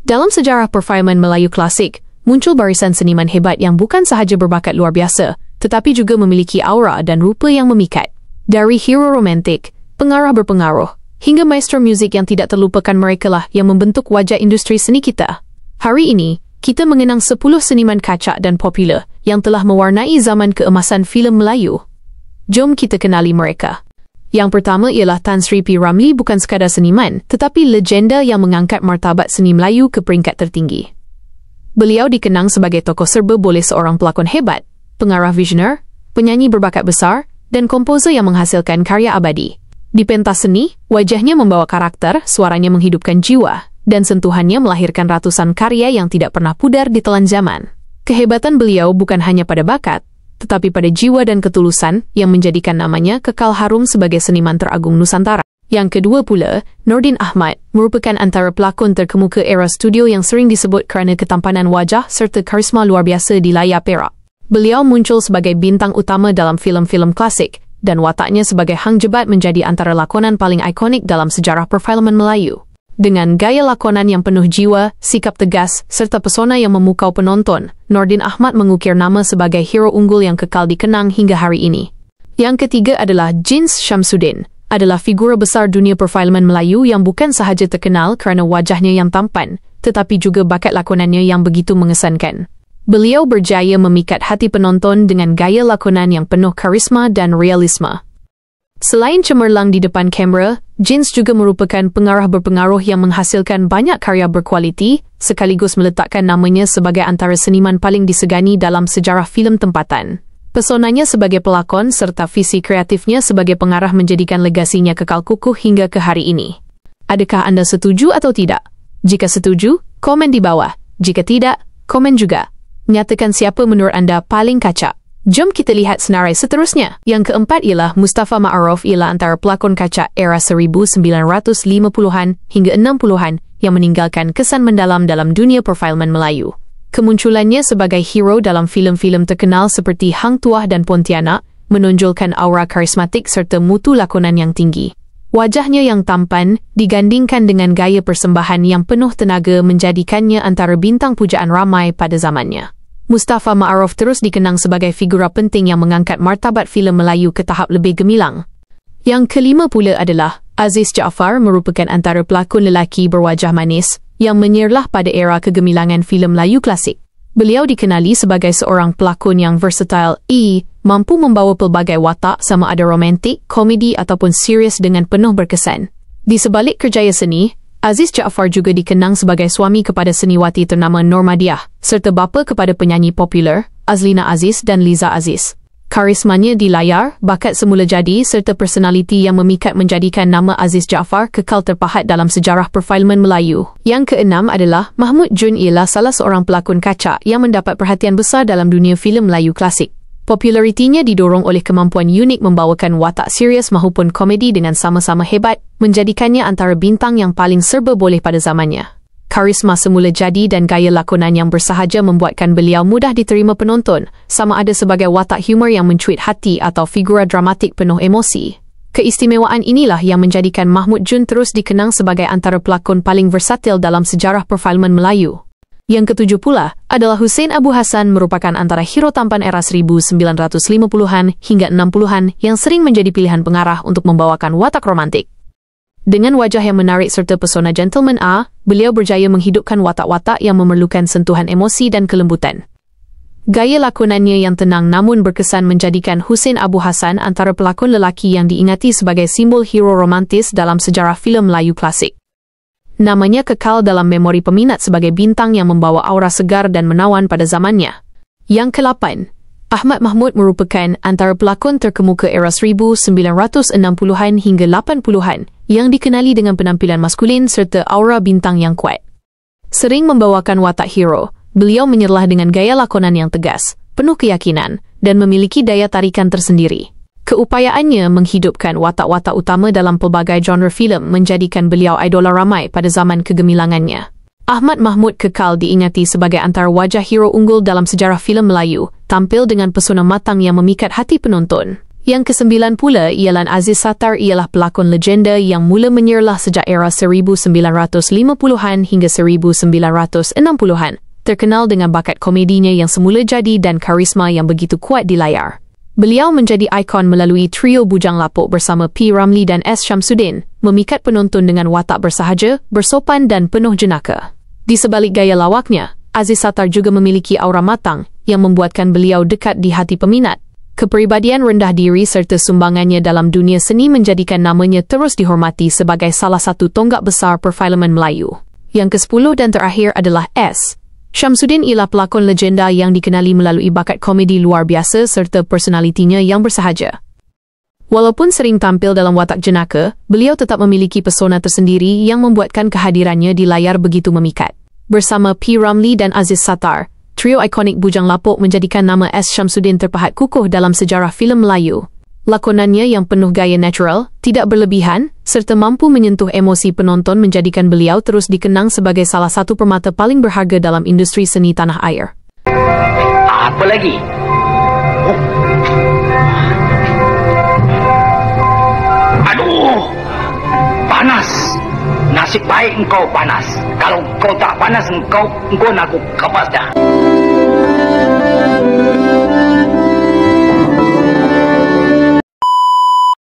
Dalam sejarah perfilman Melayu klasik, muncul barisan seniman hebat yang bukan sahaja berbakat luar biasa, tetapi juga memiliki aura dan rupa yang memikat. Dari hero romantik, pengarah berpengaruh, hingga maestro muzik yang tidak terlupakan, merekalah yang membentuk wajah industri seni kita. Hari ini, kita mengenang 10 seniman kacak dan popular yang telah mewarnai zaman keemasan filem Melayu. Jom kita kenali mereka. Yang pertama ialah Tan Sri P. Ramlee, bukan sekadar seniman, tetapi legenda yang mengangkat martabat seni Melayu ke peringkat tertinggi. Beliau dikenang sebagai tokoh serba boleh, seorang pelakon hebat, pengarah visioner, penyanyi berbakat besar, dan komposer yang menghasilkan karya abadi. Di pentas seni, wajahnya membawa karakter, suaranya menghidupkan jiwa, dan sentuhannya melahirkan ratusan karya yang tidak pernah pudar di telan zaman. Kehebatan beliau bukan hanya pada bakat, tetapi pada jiwa dan ketulusan yang menjadikan namanya kekal harum sebagai seniman teragung Nusantara. Yang kedua pula, Nordin Ahmad merupakan antara pelakon terkemuka era studio yang sering disebut kerana ketampanan wajah serta karisma luar biasa di layar perak. Beliau muncul sebagai bintang utama dalam filem-filem klasik, dan wataknya sebagai Hang Jebat menjadi antara lakonan paling ikonik dalam sejarah perfilman Melayu. Dengan gaya lakonan yang penuh jiwa, sikap tegas, serta pesona yang memukau penonton, Nordin Ahmad mengukir nama sebagai hero unggul yang kekal dikenang hingga hari ini. Yang ketiga adalah Jins Syamsuddin, adalah figura besar dunia perfilman Melayu yang bukan sahaja terkenal kerana wajahnya yang tampan, tetapi juga bakat lakonannya yang begitu mengesankan. Beliau berjaya memikat hati penonton dengan gaya lakonan yang penuh karisma dan realisme. Selain cemerlang di depan kamera, Jins juga merupakan pengarah berpengaruh yang menghasilkan banyak karya berkualiti, sekaligus meletakkan namanya sebagai antara seniman paling disegani dalam sejarah filem tempatan. Pesonanya sebagai pelakon serta visi kreatifnya sebagai pengarah menjadikan legasinya kekal kukuh hingga ke hari ini. Adakah anda setuju atau tidak? Jika setuju, komen di bawah. Jika tidak, komen juga. Nyatakan siapa menurut anda paling kacak. Jom kita lihat senarai seterusnya. Yang keempat ialah Mustafa Ma'aruf, ialah antara pelakon kacak era 1950-an hingga 60-an yang meninggalkan kesan mendalam dalam dunia perfilman Melayu. Kemunculannya sebagai hero dalam filem-filem terkenal seperti Hang Tuah dan Pontianak menonjolkan aura karismatik serta mutu lakonan yang tinggi. Wajahnya yang tampan digandingkan dengan gaya persembahan yang penuh tenaga menjadikannya antara bintang pujaan ramai pada zamannya. Mustafa Ma'aruf terus dikenang sebagai figura penting yang mengangkat martabat filem Melayu ke tahap lebih gemilang. Yang kelima pula adalah Aziz Jaafar, merupakan antara pelakon lelaki berwajah manis yang menyerlah pada era kegemilangan filem Melayu klasik. Beliau dikenali sebagai seorang pelakon yang versatile, mampu membawa pelbagai watak sama ada romantik, komedi ataupun serius dengan penuh berkesan. Di sebalik kerjaya seni, Aziz Jaafar juga dikenang sebagai suami kepada seniwati ternama Normadiah, serta bapa kepada penyanyi popular Azlina Aziz dan Liza Aziz. Karismanya di layar, bakat semula jadi serta personaliti yang memikat menjadikan nama Aziz Jaafar kekal terpahat dalam sejarah perfilman Melayu. Yang keenam adalah Mahmud Jun, ialah salah seorang pelakon kacak yang mendapat perhatian besar dalam dunia filem Melayu klasik. Popularitinya didorong oleh kemampuan unik membawakan watak serius maupun komedi dengan sama-sama hebat, menjadikannya antara bintang yang paling serba boleh pada zamannya. Karisma semula jadi dan gaya lakonan yang bersahaja membuatkan beliau mudah diterima penonton, sama ada sebagai watak humor yang mencuit hati atau figura dramatik penuh emosi. Keistimewaan inilah yang menjadikan Mahmud Jun terus dikenang sebagai antara pelakon paling versatil dalam sejarah perfilman Melayu. Yang ketujuh pula adalah Hussein Abu Hassan, merupakan antara hero tampan era 1950-an hingga 60-an yang sering menjadi pilihan pengarah untuk membawakan watak romantik. Dengan wajah yang menarik serta pesona gentleman beliau berjaya menghidupkan watak-watak yang memerlukan sentuhan emosi dan kelembutan. Gaya lakonannya yang tenang namun berkesan menjadikan Hussein Abu Hassan antara pelakon lelaki yang diingati sebagai simbol hero romantis dalam sejarah filem Melayu klasik. Namanya kekal dalam memori peminat sebagai bintang yang membawa aura segar dan menawan pada zamannya. Yang ke-8, Ahmad Mahmud merupakan antara pelakon terkemuka era 1960-an hingga 80-an yang dikenali dengan penampilan maskulin serta aura bintang yang kuat. Sering membawakan watak hero, beliau menyerlah dengan gaya lakonan yang tegas, penuh keyakinan, dan memiliki daya tarikan tersendiri. Keupayaannya menghidupkan watak-watak utama dalam pelbagai genre filem menjadikan beliau idola ramai pada zaman kegemilangannya. Ahmad Mahmud kekal diingati sebagai antara wajah hero unggul dalam sejarah filem Melayu, tampil dengan pesona matang yang memikat hati penonton. Yang kesembilan pula ialah Aziz Sattar ialah pelakon legenda yang mula menyerlah sejak era 1950-an hingga 1960-an. Terkenal dengan bakat komedinya yang semula jadi dan karisma yang begitu kuat di layar. Beliau menjadi ikon melalui trio Bujang Lapuk bersama P. Ramlee dan S. Syamsuddin, memikat penonton dengan watak bersahaja, bersopan dan penuh jenaka. Di sebalik gaya lawaknya, Aziz Sattar juga memiliki aura matang yang membuatkan beliau dekat di hati peminat. Kepribadian rendah diri serta sumbangannya dalam dunia seni menjadikan namanya terus dihormati sebagai salah satu tonggak besar perfilman Melayu. Yang ke-10 dan terakhir adalah S. Syamsuddin ialah pelakon legenda yang dikenali melalui bakat komedi luar biasa serta personalitinya yang bersahaja. Walaupun sering tampil dalam watak jenaka, beliau tetap memiliki pesona tersendiri yang membuatkan kehadirannya di layar begitu memikat. Bersama P. Ramlee dan Aziz Sattar, trio ikonik Bujang Lapuk menjadikan nama S. Syamsuddin terpahat kukuh dalam sejarah filem Melayu. Lakonannya yang penuh gaya natural, tidak berlebihan, serta mampu menyentuh emosi penonton menjadikan beliau terus dikenang sebagai salah satu permata paling berharga dalam industri seni tanah air. Apa lagi? Aduh, panas. Nasib baik engkau panas. Kalau kau tak panas, engkau nak aku kapas dah.